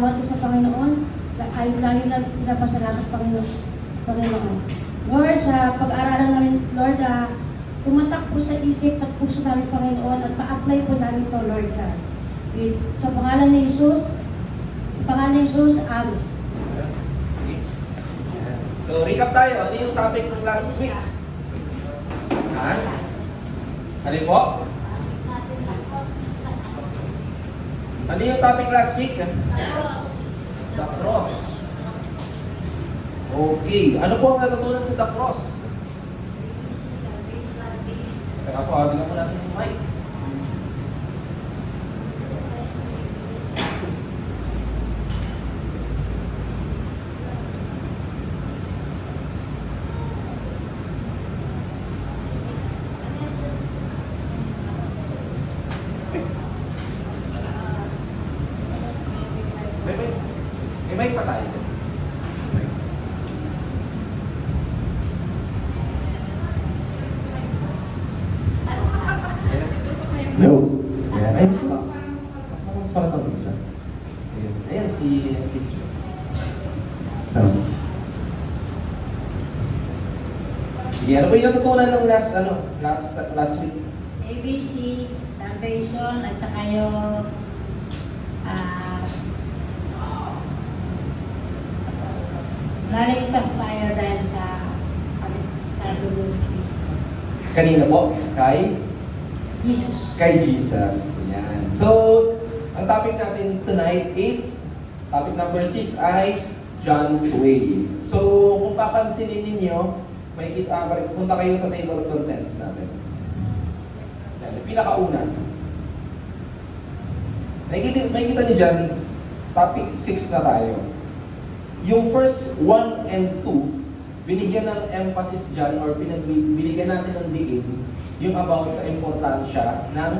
Salamat sa Panginoon, ay lalo na pinapasalamat Panginoon. Lord, sa pag-aaralan namin, Lord, tumatak po sa isip at puso namin, Panginoon, at pa-apply po namin ito, Lord God. Sa pangalan ni Jesus, Amen. So, recap tayo. Ano yung topic ng last week? Ha? Ano po? Ano yung topic last week? The cross. Okay. Ano po ang natutunan sa the cross? Teka po, bigyan po natin yung mic. May mic pa tayo dyan. Hello. Ayan. Ay, mas parang tawag isa. Ayan, si sister. Sam. Sige, ano ba yung natutunan ng last week? ABC, salvation, at saka yung naligtas tayo dahil sa dugo ni Cristo. Kanina po, kay Jesus. Jesus. Ayan. So, ang topic natin tonight is, topic number 6 ay John's Way. So, kung papansinin ninyo, punta kayo sa table of contents natin. Ayan, yung pinakauna. Nakikita niyo dyan, topic 6 na tayo. Yung first 1 and 2, binigyan ng emphasis dyan or binigyan natin ng diin yung about sa importansya ng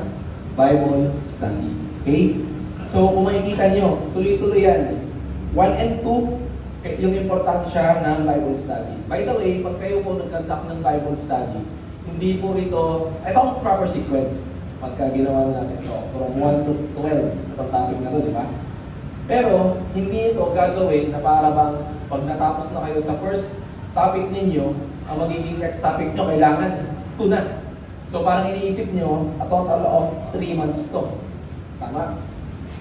Bible study. Okay? So, kung makikita nyo, tuloy-tuloy yan. 1 and 2, yung importansya ng Bible study. By the way, pag kayo po nag-conduct ng Bible study, hindi po ito ang proper sequence pagka ginawa natin ito. From 1 to 12, itong topic na ito, di ba? Pero, hindi ito gagawin na para bang pag natapos na kayo sa first topic ninyo, ang magiging next topic nyo, kailangan 2 na. So, parang iniisip nyo, a total of 3 months to. Tama?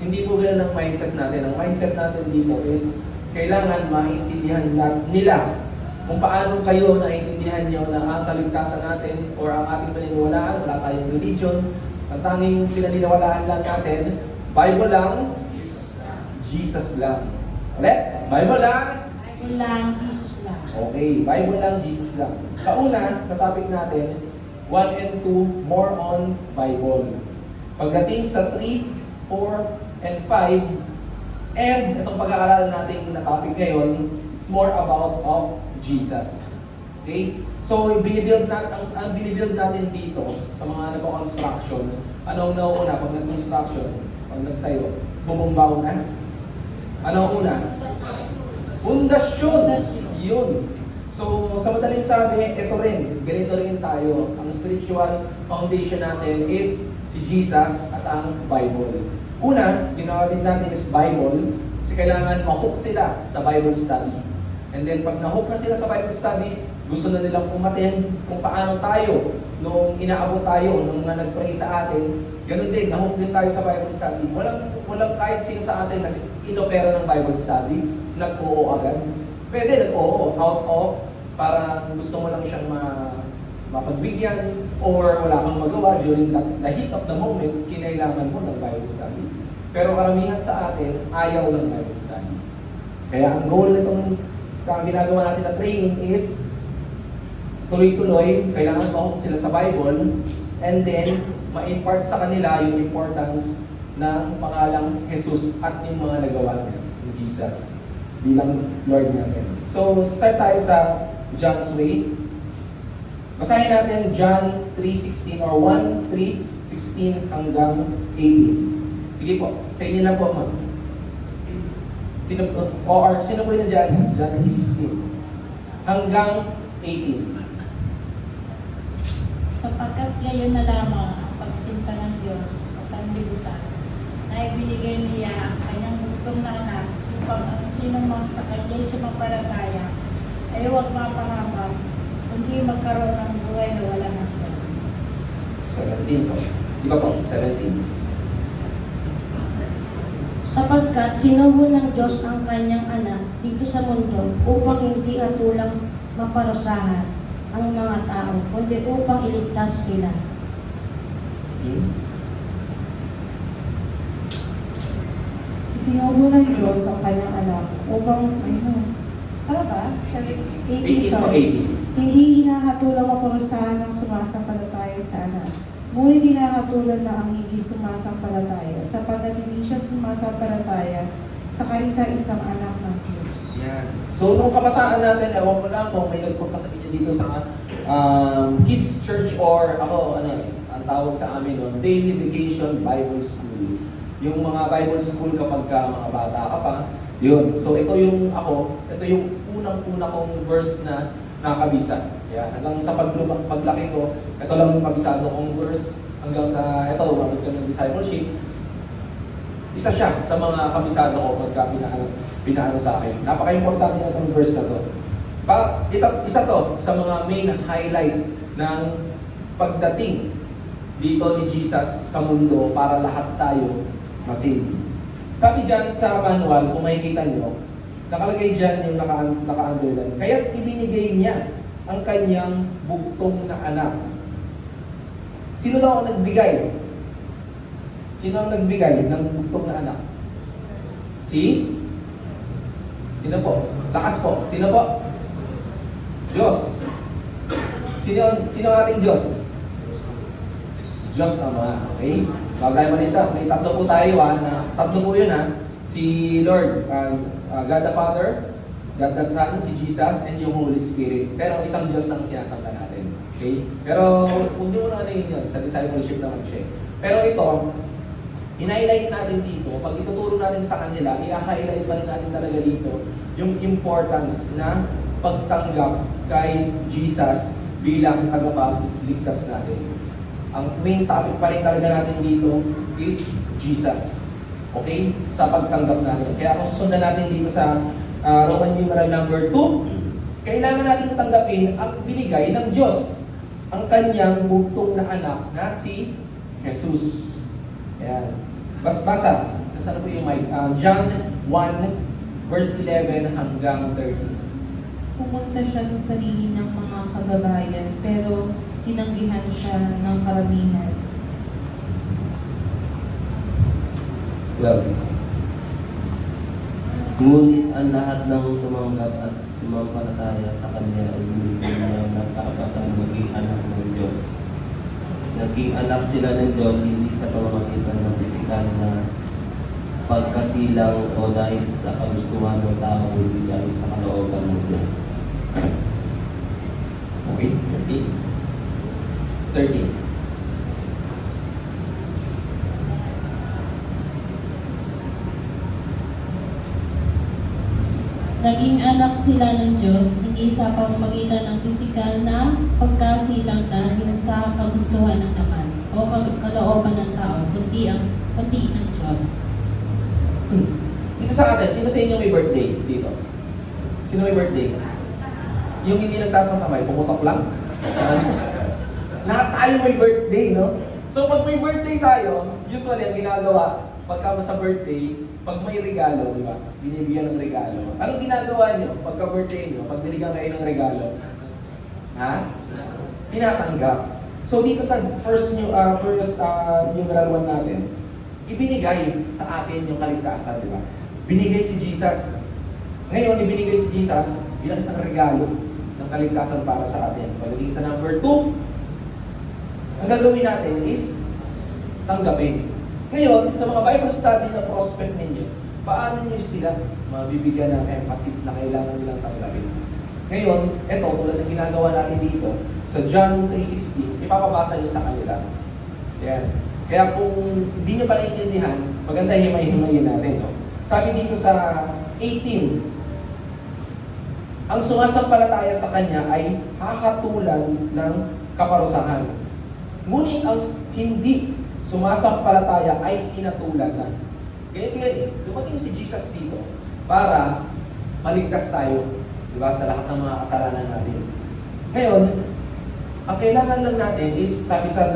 Hindi po ganun ang mindset natin. Ang mindset natin dito is, kailangan maintindihan nila kung paano kayo naintindihan nyo na ang kaligtasan natin or ang ating paniniwalaan, wala tayong religion, ang tanging pinaniniwalaan lang natin, Bible lang, Jesus lang. Ulit? Bible lang? Bible lang, Jesus lang. Okay, Bible lang, Jesus lang. Sa una, na topic natin, 1 and 2, more on Bible. Pagdating sa 3, 4, and 5, and itong pag-aaralan natin na topic ngayon, it's more about of Jesus. Okay? So, ang binibuild natin dito sa mga nagko-construction, anong nauuna pag nag-construction, pag nagtayo, bumumbaw na? Anong una? Pundasyon. Yun. So, sa madaling sabi, ito rin, ganito rin tayo. Ang spiritual foundation natin is si Jesus at ang Bible. Una, ginawin natin is Bible, kasi kailangan ma-hook sila sa Bible study. And then, pag na-hook na sila sa Bible study, gusto na nilang umattend kung paano tayo, nung inaabot tayo, nung mga nag-pray sa atin, ganun din, na-hook din tayo sa Bible study. Walang kahit sino sa atin na inopera ng Bible study, nag-oo agad. Pwede nag-oo, out of, parang gusto mo lang siyang mapagbigyan, or wala kang magawa during the heat of the moment, kinailangan mo ng Bible study. Pero karamihan sa atin, ayaw ng Bible study. Kaya ang goal nitong ginagawa natin na training is, tuloy-tuloy, kailangan ma-hook sila sa Bible, and then, ma-impart sa kanila yung importance ng pangalang Jesus at yung mga nagawa niya ni Jesus bilang Lord natin. So, start tayo sa John's Way. Basahin natin John 3:16 or 1:3:16 hanggang 18. Sige po, sa inyo na po, ma'am. Sino po yun dyan? John 3:16 hanggang 18. Sapagkat gayon na lamang ang pagsinta ng Diyos sa sanlibutan na ibinigay niya ang kanyang bugtong na anak upang ang sino mang sa kanya'y sumampalataya ay huwag mapahamak, kundi magkaroon ng buhay na walang hanggan. 17 po. Di ba po? 17. Sapagkat sinubo ng Diyos ang kanyang anak dito sa mundo upang hindi hatulang maparusahan ang mga tao, kundi upang iligtas sila. Isinubo ng Diyos ang kanyang anak upang, tama ba? 18, 18 po, sorry. 18. Hindi hinahatulang maparusahan ng sumasampalataya sa anak. Ngunit hinahatulan na ang hindi sumasampalataya, sapagkat hindi siya sumasampalataya sa kaisa-isang anak ng Diyos. Yan. So, nung kabataan natin, ewan ko lang kung may nagpunta sa inyo dito sa kids church or ako, ang tawag sa amin noon, Daily Vacation Bible School. Yung mga Bible school kapag mga bata ka pa, yun. So, ito yung unang-una kong verse na nakakabisa. Yan. Hanggang sa paglaki ko, ito lang yung kabisado kong verse. Hanggang sa, ito, manood ka ng discipleship. Isa siya sa mga kabisado ko pagka pinaano sa akin. Napaka-importante na itong verse na to. Isa to sa mga main highlight ng pagdating dito ni Jesus sa mundo para lahat tayo masin. Sabi dyan sa manual, kung makikita nyo, nakalagay dyan yung naka-underline. Kaya't ibinigay niya ang kanyang bugtong na anak. Sino daw ang nagbigay? Sino ang nagbigay ng bugtong na anak? Sino po? Lakas po. Sino po? Diyos. Sino ang ating Diyos? Diyos Ama. Okay? Bago tayo manita, may tatlo po tayo tatlo po yun Si Lord, God the Father, God the Son, si Jesus, and yung Holy Spirit. Pero isang Diyos lang sinasamba natin. Okay? Pero hindi mo na yun sa discipleship naman siya. Pero ito, in-highlight natin dito, pag ituturo natin sa kanila, i-highlight pa rin natin talaga dito yung importance na pagtanggap kay Jesus bilang tagapagligtas natin. Ang main topic pa rin talaga natin dito is Jesus. Okay? Sa pagtanggap natin. Kaya kung susundan natin dito sa Roman numeral number 2, kailangan natin tanggapin ang binigay ng Diyos, ang kanyang bugtong na anak na si Jesus. Ayan. Basa. Nasaan na po yung mic? John 1, verse 11 hanggang 13. Pumunta siya sa sarili ng mga kababayan, pero tinanggihan siya ng karamihan. 12. Ngunit ang lahat ng tumanggap at sumampalataya sa Kanya ay binigyan niya ng karapatang maging anak ng Diyos. Naging anak sila ng Diyos hindi sa pamamagitan ng pisikal na pagkasilang o dahil sa kagustuhan ng tao, kundi dahil sa kalooban ng Diyos. Okay? 13. Naging anak sila ng Diyos, hindi sa pamamagitan ng pisikal na pagkasilang dahil sa kagustuhan ng laman o kalooban ng tao, kundi ng Diyos. Dito sa atin, sino sa inyo may birthday dito? Sino may birthday? Yung hindi nagtaas ng kamay, pumutok lang? Lahat tayo may birthday, no? So pag may birthday tayo, usually ang ginagawa, pagka sa birthday, pag may regalo, di ba? Binibigyan ng regalo. Anong ginagawa niyo pagka birthday niyo? Pag binigyan kayo ng regalo? Ha? Tinatanggap. So dito sa first numeral 1 natin, ibinigay sa atin yung kaligtasan, di ba? Binigay si Jesus. Ngayon, ibinigay si Jesus bilang isang regalo ng kaligtasan para sa atin. Pagdating sa number 2, ang gagawin natin is tanggapin. Ngayon, sa mga Bible study na prospect ninyo, paano nyo sila mabibigyan ng emphasis na kailangan nilang tanggapin? Ngayon, ito, tulad ng ginagawa natin dito, sa John 3:16, ipapabasa nyo sa kanila. Yan. Kaya kung hindi nyo pa naiintindihan, maganda himay-himayin natin. No? Sabi dito sa 18, ang sumasampalataya sa Kanya ay hahatulan ng kaparusahan. Ngunit ang hindi sumasampalataya ay hinatulan na. Ganito yan eh. Dumating si Jesus dito para maligtas tayo. Di ba? Sa lahat ng mga kasalanan natin. Ngayon, ang kailangan lang natin is, sabi sa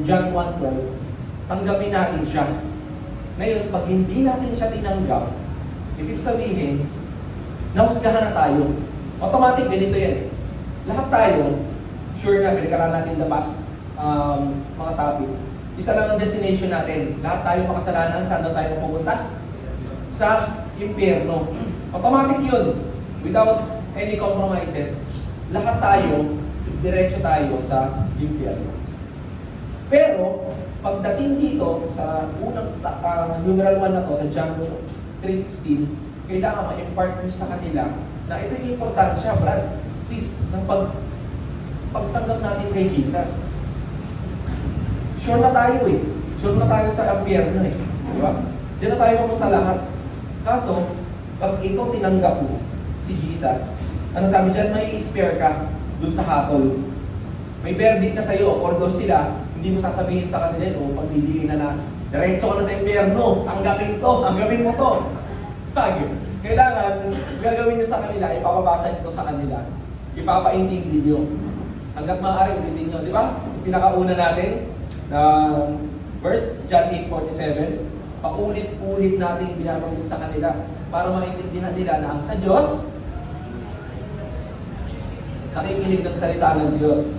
John 1:12, tanggapin natin siya. Ngayon, pag hindi natin siya tinanggap, ibig sabihin, nahusgahan na tayo. Automatic, ganito yan eh. Lahat tayo, sure na, pinagkaroon natin the past mga topic. Isa lang ang destination natin. Lahat tayo makasalanan, saan daw tayo pupunta? Sa impyerno. Automatic yun. Without any compromises. Lahat tayo, diretso tayo sa impyerno. Pero, pagdating dito sa unang numeral 1 na to, sa John 3:16, kailangan ma-impart nyo sa kanila na ito yung importansya, Brad, sis, ng pagtanggap natin kay Jesus. Sure na tayo eh. Sure na tayo sa impyerno eh. Di ba? Diyan na tayo pumunta lahat. Kaso, pag ikaw tinanggap mo si Jesus, ano sabi dyan, may spare ka dun sa hatol. May verdict na sa'yo, although sila, hindi mo sasabihin sa kanila, o pagdidigay na diretso ka na sa impyerno, tanggapin mo to. Kailangan, gagawin niyo sa kanila, ipapabasa niyo sa kanila, ipapaintindi niyo. Hanggat maaari, ulitin niyo, di ba? Pinakauna natin, na verse, John 8:47, paulit-ulit natin binabanggit sa kanila para maintindihan nila na ang sa Diyos, nakikinig ng salita ng Diyos.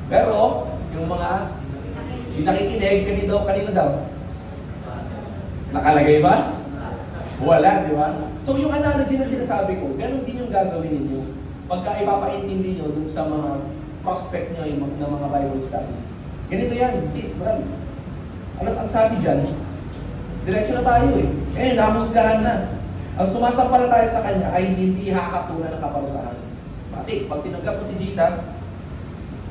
Pero, yung mga hindi nakikinig, kanino daw? Nakalagay ba? Wala, di ba? So yung analogy na sinasabi ko, ganun din yung gagawin ninyo pagka ipapaintindi nyo dun sa mga prospect nyo ng mga Bible study. Ganito yan, sis, brad. Ano ang sabi dyan? Diretso na tayo eh. Eh, nahusgahan na. Ang sumasampalataya sa Kanya ay hindi hakatunan ng kaparusahan. Matik, pag tinanggap mo si Jesus,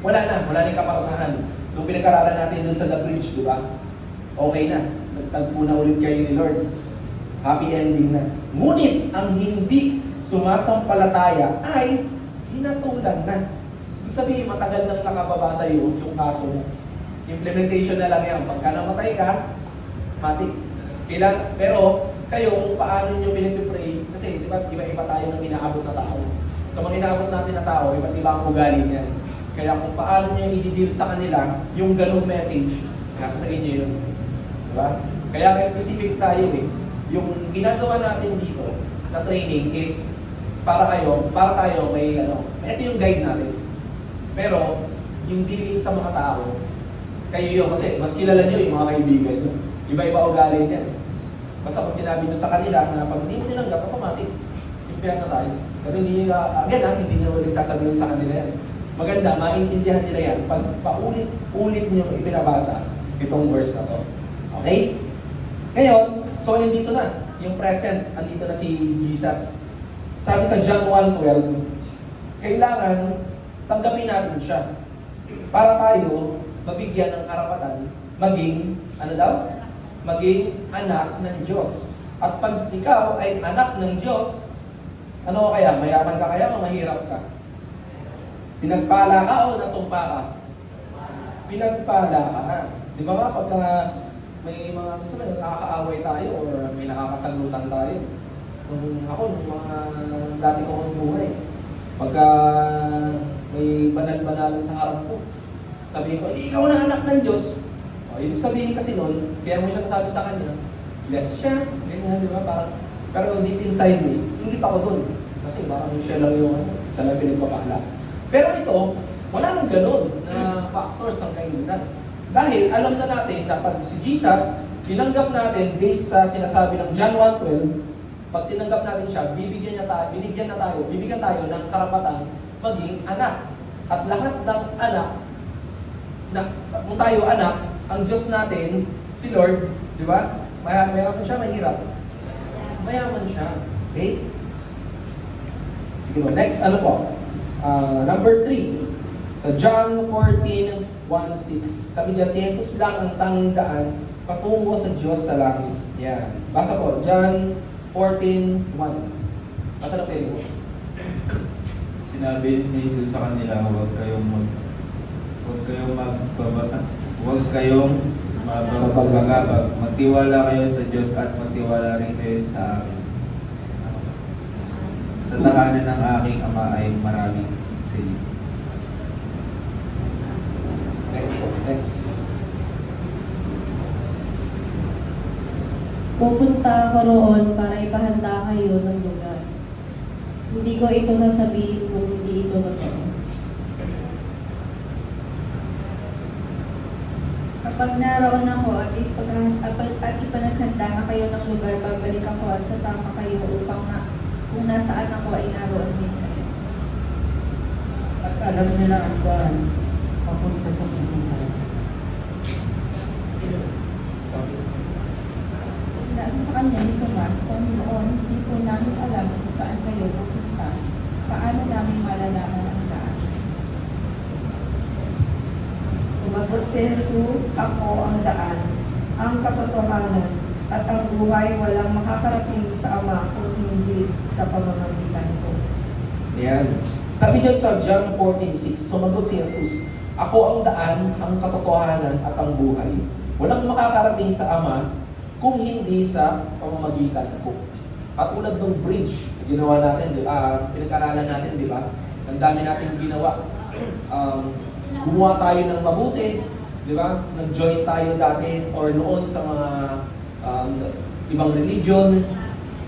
wala na yung kaparusahan. Nung pinag-aralan natin dun sa The Bridge, di ba? Okay na. Nagtagpo na ulit kayo ni Lord. Happy ending na. Ngunit, ang hindi sumasampalataya ay hinatulan na. Ibig sabihin, matagal nang nakababa sa iyo yung kaso mo. Implementation na lang yan. Pagka namatay ka, matik. Pero, kayo, kung paano nyo pinipray, kasi di ba, iba-iba tayo ng inaabot na tao. Sa mga inaabot natin na tao, iba't iba ang ugali niyan. Kaya kung paano nyo i-deal sa kanila, yung ganung message, nasa sa inyo yun. Diba? Kaya specific tayo eh. Yung ginagawa natin dito na training is para tayo may ito yung guide natin. Pero, yung dealing sa mga tao, kayo yun, kasi mas kilala nyo yung mga kaibigan nyo. Iba-iba ugali niyan. Basta pag sinabi nyo sa kanila na pag hindi mo tinanggap, automatic, impyerno na tayo. Pero hindi nyo, hindi nyo ulit sasabihin sa kanila yan. Maganda, maintindihan nila yan pag paulit-ulit nyo ipinabasa itong verse na to. Okay? Ngayon, so nandito na, yung present, andito na si Jesus. Sabi sa John 1:12, kailangan tanggapin natin siya para tayo mabigyan ng karapatan maging, maging anak ng Diyos. At pag ikaw ay anak ng Diyos, ano kaya? Mayaman ka kaya o mahirap ka? Pinagpala ka o nasumpa ka? Pinagpala ka na. Di ba nga, pagka may mga, minsan nakakaaway tayo or may nakakasalutan tayo. Nung mga dati kong buhay, pagka may banal-banalan sa harap ko, sabihin ko, hindi ikaw na anak ng Diyos. O, ibig sabihin kasi nun, kaya mo siya nasabi sa kanya, bless siya, ganyan, di ba? Parang, pero deep inside me, ingit ako dun. Kasi parang siya lang yung, siya lang pinagpapala. Pero ito, wala nang ganun na factors ng kainitan. Dahil alam na natin na pag si Jesus, tinanggap natin based sa sinasabi ng John 1:12, pag tinanggap natin siya, bibigyan tayo ng karapatan maging anak. At lahat ng anak, kung tayo anak, ang Diyos natin, si Lord, di ba? Mayaman siya, mahirap. Mayaman siya. Okay? Sige mo. Next, number 3. Sa John 14:1-6. Sabi niya, si Jesus lang ang tanging daan patungo sa Diyos sa langit. Yan. Basa po, John 14:1. Basa na pwede mo. Sinabi ni Jesus sa kanila, huwag kayong Magagabag. Magtiwala kayo sa Diyos at magtiwala rin kayo sa akin. Sa tahanan ng aking Ama ay maraming silid. Next po, next. Pupunta ako roon para ipahanda kayo ng lugar. Hindi ko ito sasabihin kung hindi ito totoo. Kapag naroon ako at ipanaghanda na kayo ng lugar, babalik ako at sasama kayo upang kung nasaan ako ay naroon din kayo. At alam nila ang daan papunta sa pupuntahan. Sinabi sa kanya ni Tomas, Panginoon, hindi po namin alam kung saan kayo pupunta. Paano namin malalaman ang daan? Sumagot si Jesus, ako ang daan, ang katotohanan, at ang buhay. Walang makakarating sa Ama kung hindi sa pamamagitan ko. Ayan. Sabi dyan sa John 14:6, sumagot si Jesus, ako ang daan, ang katotohanan, at ang buhay. Walang makakarating sa Ama kung hindi sa pamamagitan ko. Katulad ng bridge na ginawa natin, pinag-aralan natin, di ba? Ang dami natin ginawa. Gumawa tayo ng mabuti, di ba? Nag-join tayo dati or noon sa mga ibang religion.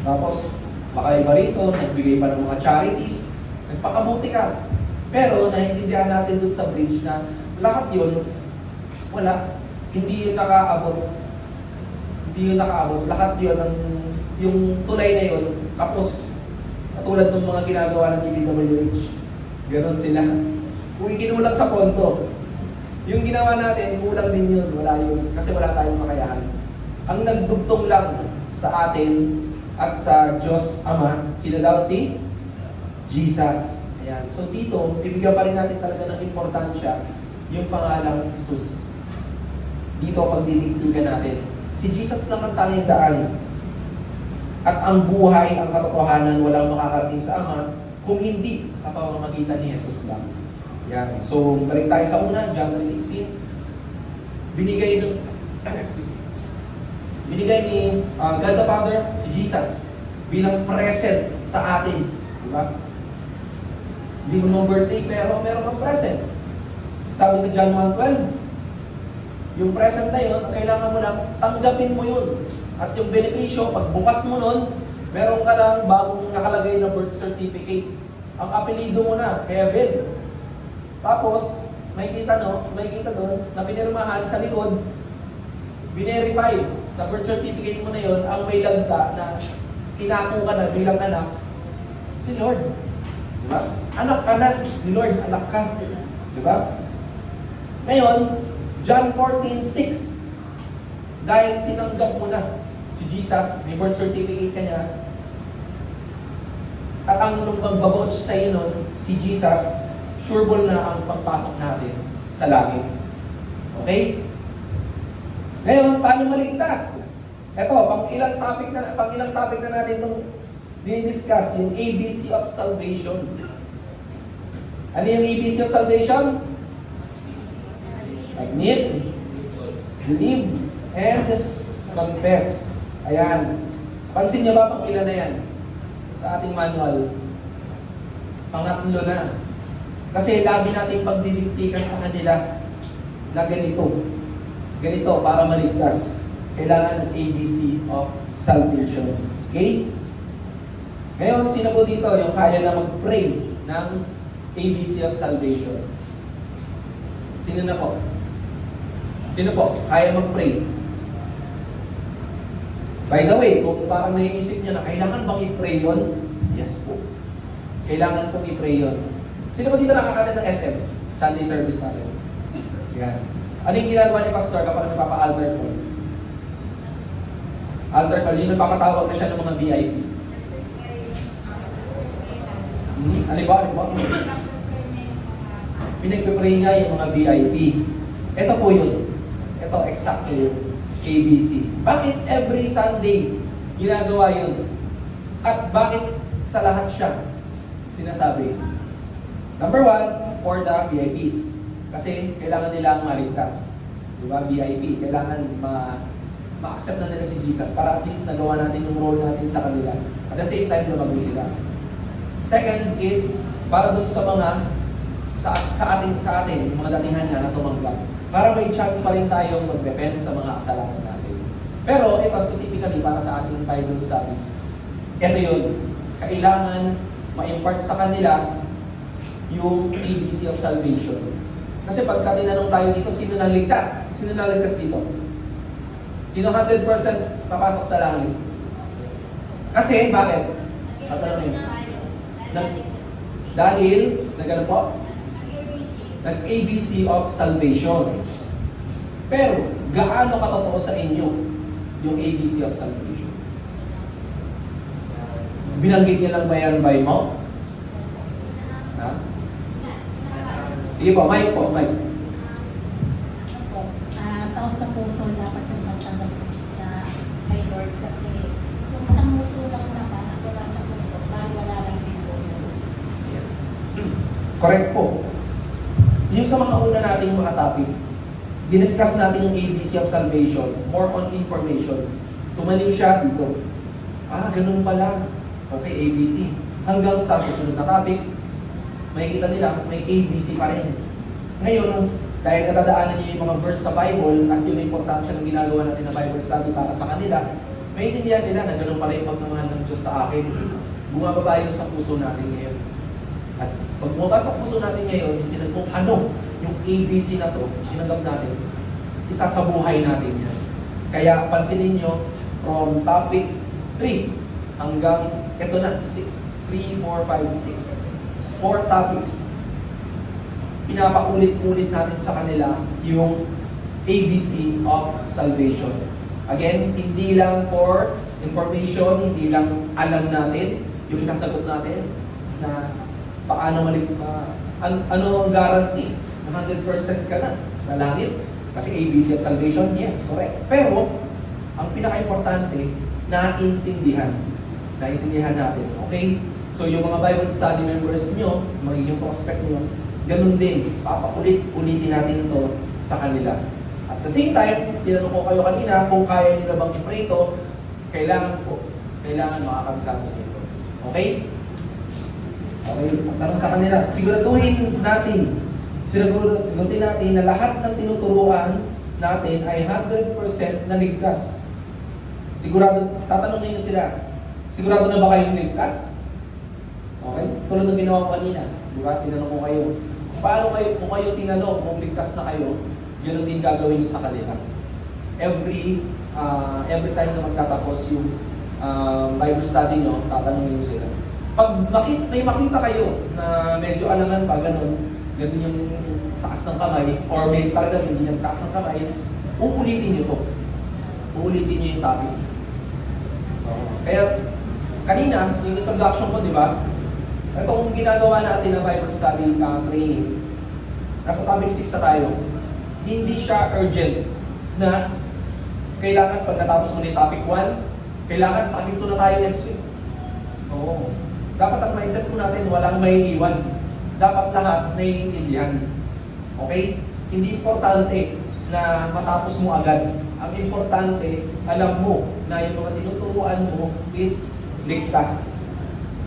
Tapos, baka iba rito, nagbigay pa ng mga charities. Nagpakabuti ka. Pero, naiintindihan natin dun sa bridge na lahat yun, wala. Hindi yun nakaabot. Lahat yun, yung tulay na yun, kapos. Katulad ng mga ginagawa ng DPWH. Ganon sila. Kung ikinulang sa ponto, yung ginawa natin, kulang din yun. Wala yun. Kasi wala tayong kakayahan. Ang nagdugtong lang sa atin at sa Diyos Ama, sila daw si Jesus. Ayan. So dito, bibigyan pa rin natin talaga ng importansya yung pangalang Jesus. Dito, pagdidiktigan natin. Si Jesus lang ang tanging daan. At ang buhay, ang katotohanan, walang makakarating sa Ama kung hindi sa pamamagitan ni Jesus lang. Yan. So, balik tayo sa una, John 3:16. Binigay ni God the Father si Jesus bilang present sa atin. Diba? Hindi mo naman birthday, pero meron kang present. Sabi sa John 1:12, yung present na yun, kailangan mo lang tanggapin mo yun. At yung benepisyo, pag bukas mo nun, meron ka lang bagong nakalagay na birth certificate. Ang apelido mo na, Heaven. Tapos, may kita doon na pinirmahan sa likod, binerify sa birth certificate mo na yun, ang may lagda na tinako ka na bilang anak, si Lord. Diba? Anak ka na ni Lord, anak ka. Diba? Ngayon, John 14:6, dahil tinanggap mo na si Jesus, may birth certificate ka niya, at ang magbabouch sa iyo nun, si Jesus, sureball na ang pagpasok natin sa langit. Okay? Ngayon, paano maligtas? Ito, pang ilang topic na natin itong dinidiscuss, yung ABC of salvation. Ano yung ABC of salvation? Admit, believe, and confess. Ayan. Pansin niyo ba pang ilan na yan? Sa ating manual. Pangatlo na. Kasi lagi nating pagdidiktikan sa kanila na ganito. Ganito para maligtas. Kailangan ng ABC of salvation. Okay? Ngayon, sino po dito yung kaya na mag-pray ng ABC of salvation? Sino na po? Sino po? Kaya mag-pray? By the way, kung parang naiisip niyo na kailangan bang i-pray yun? Yes po. Kailangan pong i-pray yun. Sino ba dito nakakatid ng SM? Sunday service natin. Yan. Ano yung ginagawa ni Pastor kapag nagpapa-altar call? Altar call, yung nagpapatawag na siya ng mga VIPs. Ano ba? Pinagpipray niya yung mga VIP. Ito po yun. Ito, exacto yun. ABC. Bakit every Sunday ginagawa yun? At bakit sa lahat siya sinasabi? Number one, for the VIPs. Kasi kailangan nilang maligtas. Di ba? VIP. Kailangan ma-accept na nila si Jesus para at least nagawa natin yung role natin sa kanila. At the same time, lumago sila. Second is, para dun sa mga sa atin, yung mga datihan na tumanggap. Para may chance pa rin tayong mag-repent sa mga kasalanan natin. Pero ito specifically para sa ating Bible studies. Ito yun, kailangan ma-impart sa kanila yung ABC of salvation. Kasi pagka tinanong tayo dito, sino naligtas? Sino naligtas dito? Sino 100% papasok sa langit? Kasi, bakit? Tatanungin. Dahil, nagano po? Nag-ABC of salvation. Pero, gaano katotoo sa inyo yung ABC of salvation? Binanggit niya lang ba yan by mouth? Ha? Sige po, Mike po, Mike. Taos na puso dapat yung magtanggap sa kay Lord kasi kung isang puso lang naman at wala sa puso, bali wala lang din po. Yes. Correct po. Yung sa mga una nating mga topic, diniscuss natin yung ABC of salvation, more on information. Tumalim siya dito. Ganun pala. Okay, ABC. Hanggang sa susunod na topic, makikita nila, may ABC pa rin. Ngayon, dahil natadaanan niyo yung mga verse sa Bible at yung importansya ng ginagawa natin na Bible study para sa kanila, maintindihan nila na ganun pala yung pagmamahal ng Diyos sa akin. Bumababa yun sa puso natin ngayon. At pag bumaba sa puso natin ngayon, hindi kung ano yung ABC na to, sinagap natin, isa sa buhay natin yan. Kaya pansinin nyo, from topic 3 hanggang, eto na, 6, 3, 4, 5, 6. 4 topics. Pinapaulit-ulit natin sa kanila yung ABC of salvation. Again, hindi lang for information, hindi lang alam natin yung isasagot natin na paano ano ang guarantee na 100% ka na sa langit. Kasi ABC of salvation, yes, correct. Pero, ang pinaka-importante, naintindihan natin. Okay? So, yung mga Bible study members nyo, magiging prospect nyo, ganun din, papaulit-ulitin natin to sa kanila. At the same time, tinanong ko kayo kanina, kung kaya nyo na bang i-pray to, kailangan makakabisado nito. Okay? Okay, ang tanong sa kanila, siguraduhin natin na lahat ng tinuturuan natin ay 100% na ligtas. Tatanungin nyo sila, sigurado na ba kayong ligtas? Okay? Tulad ng ginawa ko kanina, di ba? Tinanong ko kayo. Kung kayo tinanong kung ligtas na kayo, yun din gagawin nyo sa kanila. Every time na magtatapos yung Bible study nyo, tatanungin nyo sila. Pag may makita kayo na medyo alangan pa, ganun yung taas ng kamay, or may talagang hindi ng taas ng kamay, uulitin nyo to. Uulitin nyo yung topic. Kaya, kanina, yung introduction ko, di ba? Itong ginagawa natin ng Bible study training, nasa topic 6 na tayo, hindi siya urgent na kailangan pag natapos mo na yung topic 1, kailangan topic 2 na tayo next week. Oo. Dapat ang mindset po natin, walang may iwan. Dapat lahat naiintindihan. Okay? Hindi importante na matapos mo agad. Ang importante, alam mo na yung mga tinuturuan mo is ligtas.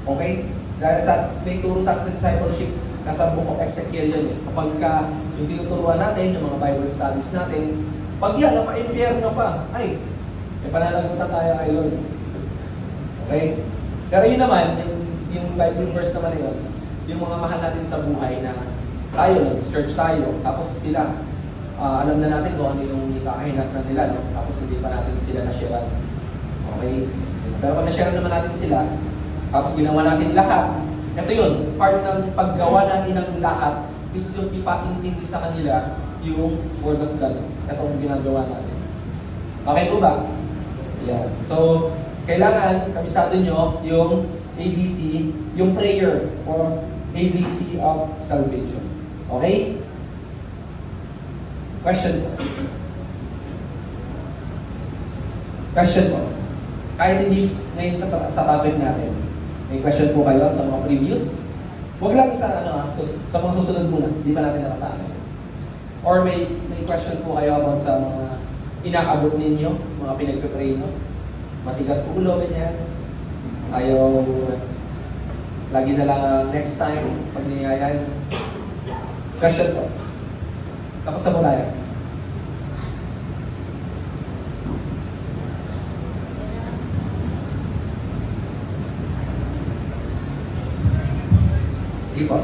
Okay? Dahil may turo sa discipleship, nasa book of Ezekiel yan. Kapag yung tinuturuan natin, yung mga Bible studies natin, pag yan, napaimpyerno pa, ay, may pananagutan tayo kay Lord. Okay? Pero yun naman, yung Bible verse naman yun, yung mga mahal natin sa buhay na tayo, nag-church tayo, tapos sila, alam na natin kung ano yung ikakahinatnan nila, no? Tapos hindi pa natin sila na-share. Okay? Pero pag na-share naman natin sila, tapos ginawa natin lahat, ito yun, part ng paggawa natin ng lahat is yung ipaintindi sa kanila yung Word of God. Ito ang ginagawa natin. Okay po ba? Yeah. So, kailangan, kabisado nyo, yung ABC, yung prayer or ABC of salvation. Okay? Question po. Question po. Kahit hindi ngayon sa topic natin, may question po kayo sa mga previous? Huwag lang sa mga susunod muna, hindi pa natin nakatalo. Or may question po kayo about sa mga inaabot ninyo, mga pinagpipray nyo? Matigas ulo, ganyan. Ayaw, lagi na lang next time, pag niyayan. Question po. Tapos sa mula yan. Sige po.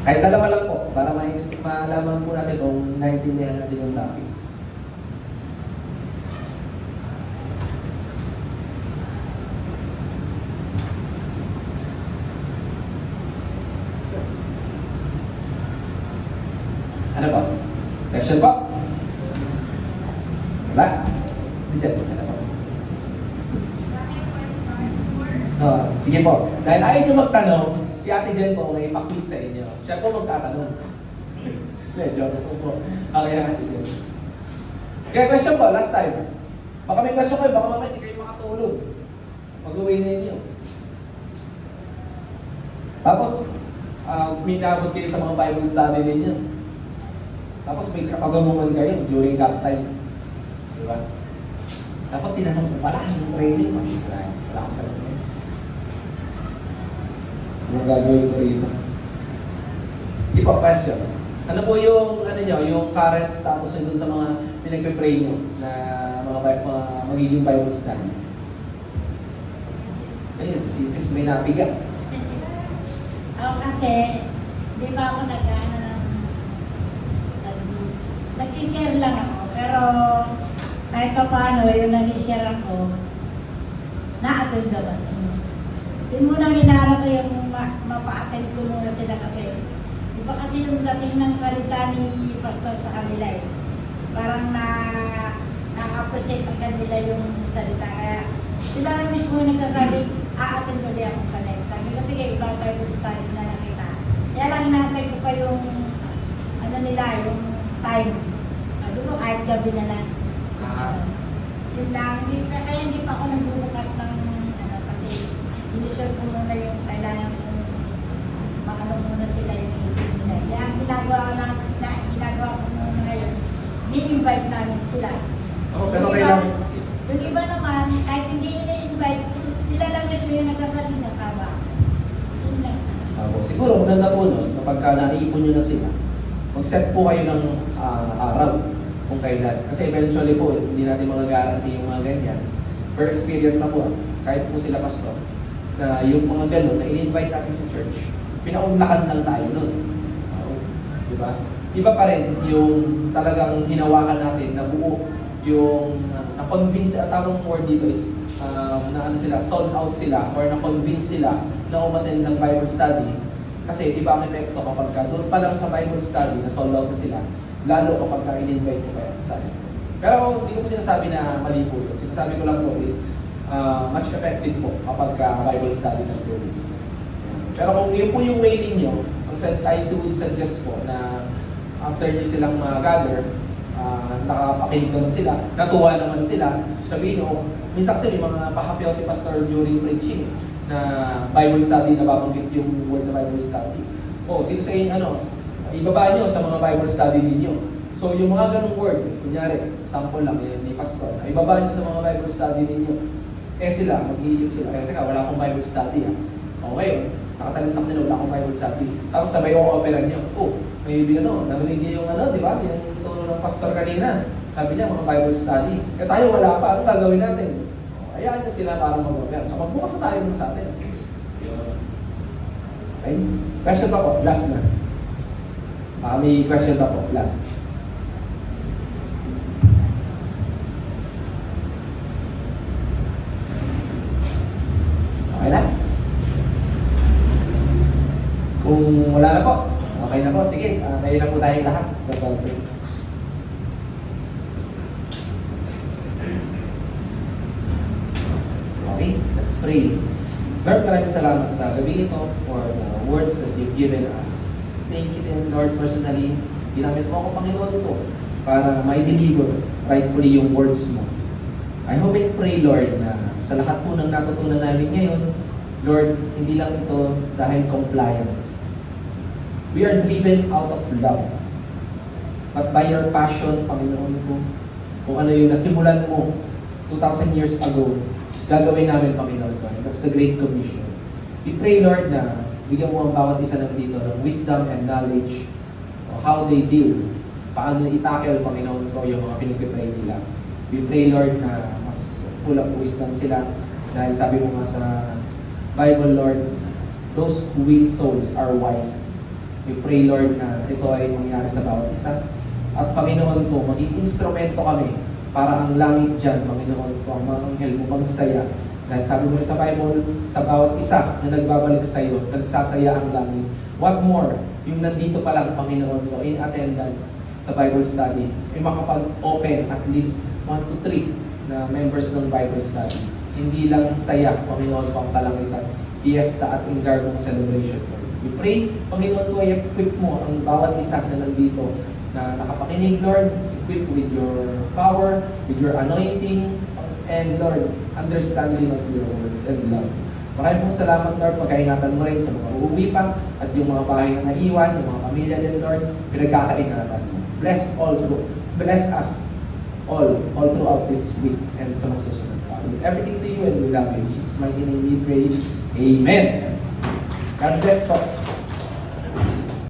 Kahit dalawa lang po, para malaman po natin kung naintindihan natin yung topic. Ano po? Question po? Wala? Hindi dyan. Ano po? Sige po. Dahil ayaw nyo magtanong, si Ate Jen po may pa-quiz sa inyo. Siya po magtatanong. Medyo po. Okay na Ate Jen. Kaya question po, last time. Baka may question kayo, baka mamaya hindi kayo makatulog. Mag-uwi na ninyo. Tapos, may naabot kayo sa mga Bible study ninyo. Tapos may katatanungan kayo during that time. Di ba? Dapat tinanong ko pala yung training. Wala ko sa mga. Anong gagawin ko rito? Di pa question. Ano po yung, yung current status nyo dun sa mga pinagpipray nyo na mga magiging Bible study? Ayun, si Sis may napiga. Ako kasi, di ba ako nag-share lang ako. Pero kahit pa paano, yung nag-share ako, na-attend naman. Yun muna ginarap ko yung mapa-attend ko muna sila kasi iba kasi yung dating ng salita ni Pastor sa kanila eh. Parang na-appreciate agad nila yung salita. Kaya sila na mismo yung nagsasabi, a-attend ko din ako sa next. Sabi ko, sige, iba Bible study na nakita. Kaya lang inaantay ko pa yung nila, yung time. Sabi ko, kahit gabi na lang. Yun lang. Kaya hindi pa ako nagbubukas ng kasi inisure ko muna yung kailangan kong makano muna sila yung isip nila. Kaya ang ginagawa ko muna ngayon, ni-invite namin sila. Pero kailangan. Yung iba naman, kahit hindi ini-invite, sila lang mismo yung nagsasabi na sama. Yun lang. Siguro maganda po nun, kapag naipon nyo na sila, mag-set po kayo ng araw kung kailan. Kasi eventually po, hindi natin mga guarantee yung mga ganyan. Per experience na po, kahit po sila pastor, na yung mga gano'n na in-invite natin sa church, pinaunlakan lang tayo nun. Di ba? Iba pa rin yung talagang hinawakan natin na buo yung na-convince, tamang word dito is na ano sila, sold out sila or na-convince sila na umattend ng Bible study. Kasi iba ang epekto kapag doon pa lang sa Bible study na sold out na sila, lalo kapag in-invite ko kaya sa study. Pero hindi ko sinasabi na mali po ito. Sinasabi ko lang po is much effective po kapag Bible study ng gawin. Pero kung yun po yung way ninyo, I would suggest po na after nyo silang gather, nakapakinig naman sila, natuwa naman sila, sabihin nyo, minsan kasi may mga pahapyaw si Pastor during preaching na Bible study, na babanggit yung word na Bible study. Sino sa inyo, ibaba nyo sa mga Bible study ninyo. So yung mga ganung word, kunyari, sample lang yun ni Pastor, ibaba nyo sa mga Bible study ninyo. Sila, mag-iisip sila, teka, wala akong Bible study Okay, nakatalim sa kanila, wala akong Bible study. Tapos sabay yung operan nyo, maybe narinig niyo yung di ba? Yung turo ng pastor kanina. Sabi niya, mga Bible study. Tayo wala pa, ano gagawin natin? Hayaan niyo sila para mag-oper. Magbukas na tayo sa atin. Okay? Question pa po, last na. May question pa po, last. Okay na? Kung wala na po, okay na po, sige. Kayo na po tayong lahat. That's all. Okay, let's pray. Lord, maraming salamat sa gabi ito for the words that you've given us. Thank you din, Lord, personally. Ginamit mo ako, Panginoon ko, para may-deliver rightfully yung words mo. I hope and pray, Lord, na sa lahat po ng natutunan namin ngayon, Lord, hindi lang ito dahil compliance. We are driven out of love. but by your passion, Panginoon ko, kung ano yung nasimulan mo 2,000 years ago, gagawin namin, Panginoon ko. And that's the Great Commission. We pray, Lord, na bigyan mo ang bawat isa nandito ng wisdom and knowledge of how they deal, paano i-tackle, Panginoon ko, yung mga pinag-pray nila. We pray, Lord, na mas full of wisdom sila dahil sabi mo nga sa Bible, Lord, those who win souls are wise. We pray, Lord, na ito ay mangyari sa bawat isa. At Panginoon ko, maging instrumento kami para ang langit dyan, Panginoon ko, ang mga anghel mo magsaya. Dahil sabi mo sa Bible, sa bawat isa na nagbabalik sa iyo, nagsasaya ang langit. What more, yung nandito pa lang, Panginoon ko, in attendance sa Bible study, ay makapag-open at least 1 to 3 na members ng Bible study. Hindi lang saya, Panginoon ko, ang kalangitan, fiesta at ingarbong celebration. We pray, Panginoon ko, i-equip mo ang bawat isa na nandito na nakapakinig, Lord, equip with your power, with your anointing, and Lord, understanding of your words and love. Maraming pong salamat, Lord, pagkaingatan mo rin sa mga uuwi pa at yung mga bahay na naiwan, yung mga pamilya din, Lord, pinagkakaingatan mo. Bless us all throughout this week and sa mga susunod pa. With everything to you and we love you. In Jesus' mighty name we pray. Amen. God bless po.